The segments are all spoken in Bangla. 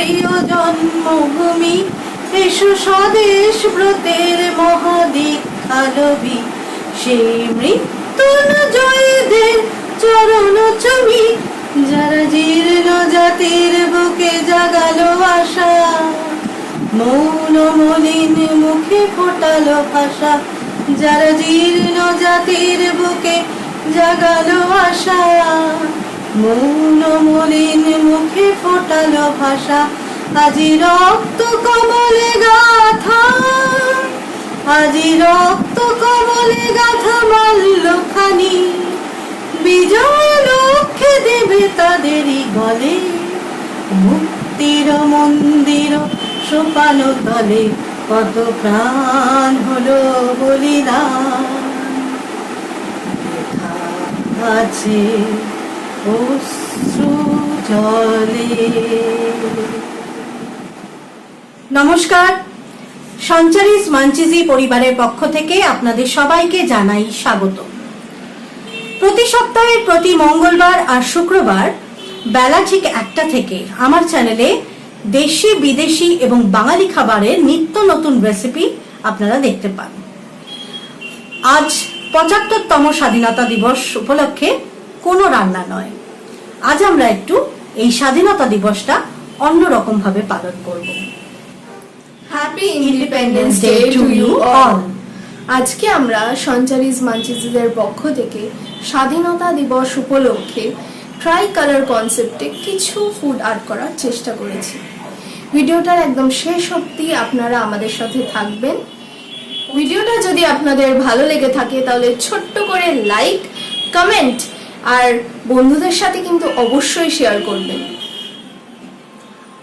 প্রিয় জন্মভূমি, এসো স্বদেশ ব্রতের মহাদীক্ষালবি, সেই মৃত্যুঞ্জয়ীদের চরণ চুমি, যারা জীর্ণ জাতির বুকে জাগালো আশা, মৌন মলিন মুখে ফোটালো ভাষা, যারা জীর্ণ জাতির বুকে জাগালো আশা, মৌন মলিন মুখে ফোটালো ভাষা। আজি রক্ত কমলে গাথা, আজি রক্ত কমলে গাথা মাল্যখানি, বিজয় লক্ষ্যে দেবে তাদেরই গলে, মুক্তির মন্দির সোপান তলে, কত প্রাণ হলো বলিদান, আছে অশ্রু জলে। নমস্কার, সঞ্চারিস মাঞ্চিজি পরিবারের পক্ষ থেকে আপনাদের সবাইকে জানাই স্বাগত। প্রতি সপ্তাহের প্রতি মঙ্গলবার আর শুক্রবার বেলা ঠিক 1টা থেকে আমার চ্যানেলে দেশি বিদেশি এবং বাঙালি খাবারের নিত্য নতুন রেসিপি আপনারা দেখতে পান। আজ 75তম স্বাধীনতা দিবস উপলক্ষে কোনো রান্না নয়, আজ আমরা একটু এই স্বাধীনতা দিবসটা অন্যরকম ভাবে পালন করব। Happy independence day to you all. আজকে আমরা সঞ্চারিস মাঞ্চিজের পক্ষ থেকে স্বাধীনতা দিবস উপলক্ষে ট্রাই কালার কনসেপ্টে কিছু ফুড আর্ট করার চেষ্টা করেছি। ভিডিওটার একদম শেষ অবধি আপনারা আমাদের সাথে থাকবেন। ভিডিওটা যদি আপনাদের ভালো লেগে থাকে তাহলে ছোট্ট করে লাইক, কমেন্ট আর বন্ধুদের সাথে কিন্তু অবশ্যই শেয়ার করবেন।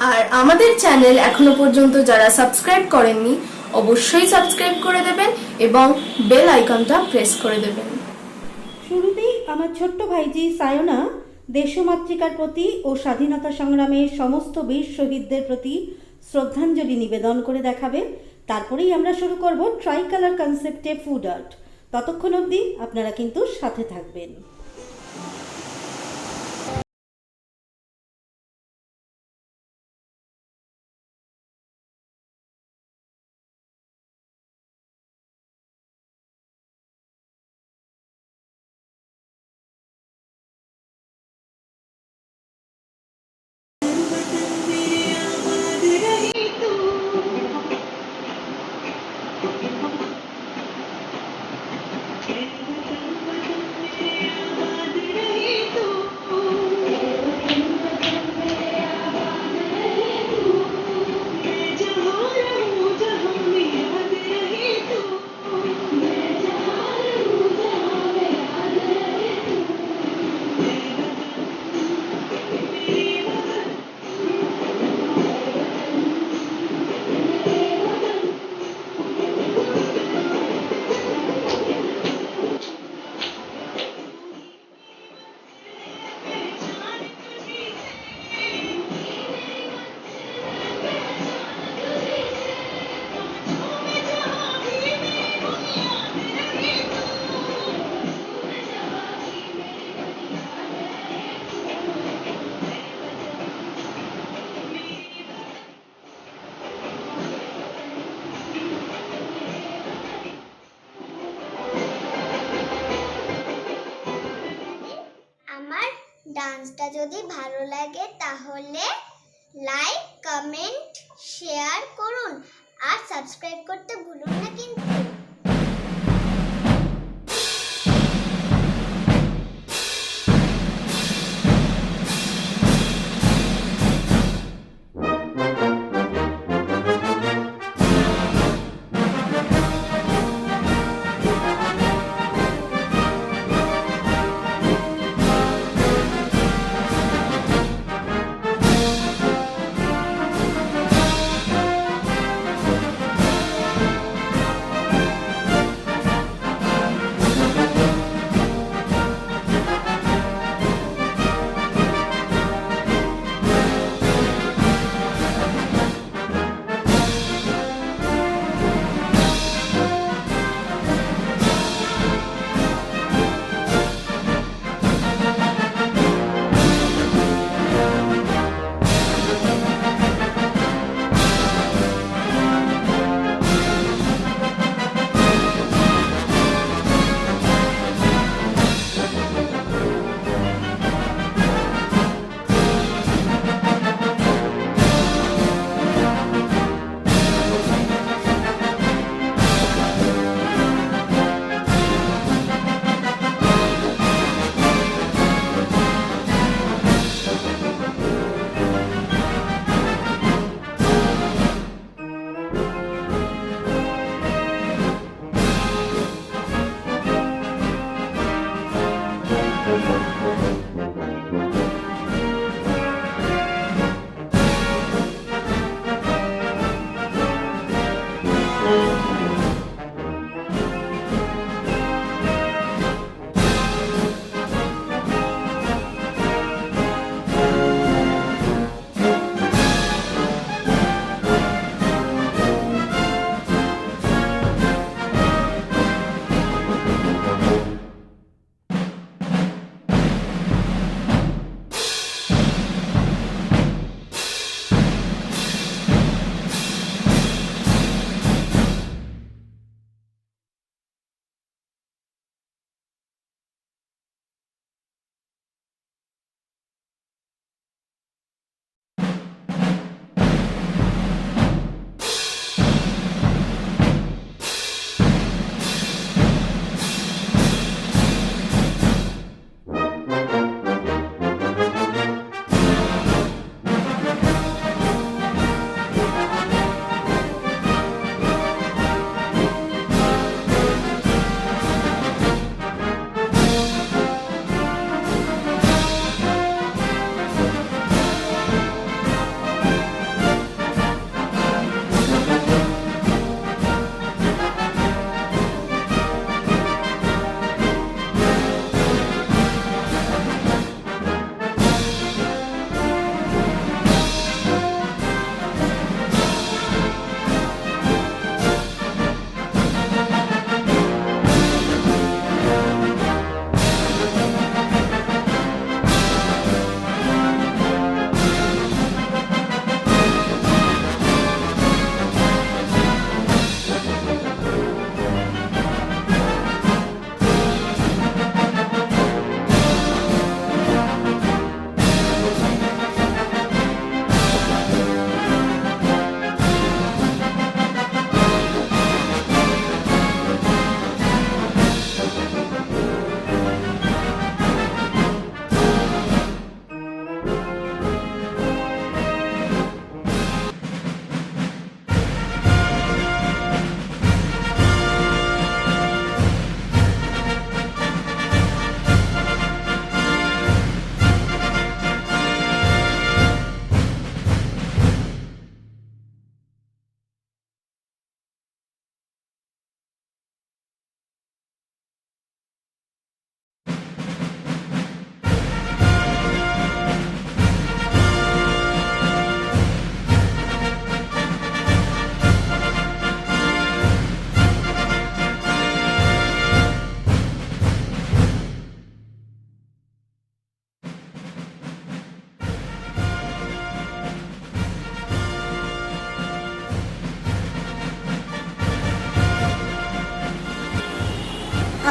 আর আমাদের চ্যানেল এখনো পর্যন্ত যারা সাবস্ক্রাইব করেননি অবশ্যই সাবস্ক্রাইব করে দেবেন এবং বেল আইকনটা প্রেস করে দেবেন। শুরুতেই আমার ছোট্ট ভাইজি সায়না দেশমাতৃকার প্রতি ও স্বাধীনতা সংগ্রামের সমস্ত বীর শহীদদের প্রতি শ্রদ্ধাঞ্জলি নিবেদন করে দেখাবে। তারপরেই আমরা শুরু করব ট্রাই কালার কনসেপ্টে ফুড আর্ট। ততক্ষণ অবধি আপনারা কিন্তু সাথে থাকবেন। ডান্সটা যদি ভালো লাগে তাহলে লাইক, কমেন্ট, শেয়ার করুন আর সাবস্ক্রাইব করতে ভুলুন না কিন্তু।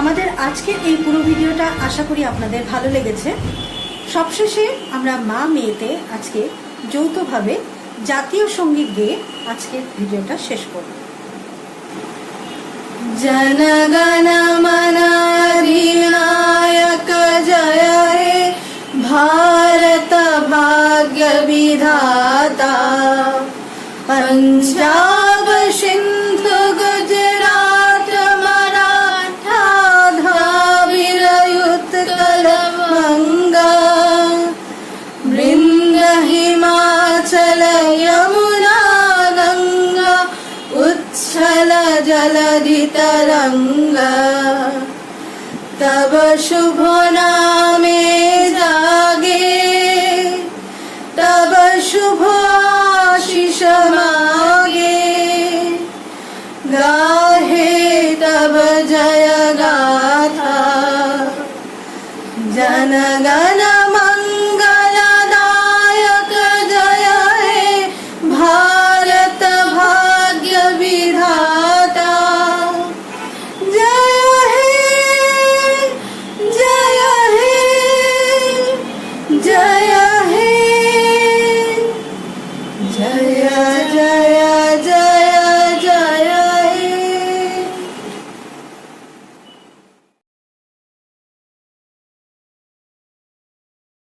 আমাদের আজকের এই পুরো ভিডিওটা আশা করি আপনাদের ভালো লেগেছে। সবশেষে আমরা মা মেয়েতে আজকে যৌথভাবে জাতীয় সঙ্গীত গেয়ে আজকের ভিডিওটা শেষ করব। जनगण मन अधिनायक जय हे भारत भाग्य विधाता पंजाब सिंधु गुजरात मराठा द्राविड़ उत्कल गंगा वृंद हिमाचल यमुना गंगा उच्छल जलधि तरंगा तब शुभ नामे जागे तब शुभ आशीष मागे गाहे तब जय गाथा जनगण मंगलदायक जय हे भारत भाग्य विधाता जय हे जय हे जय हे जय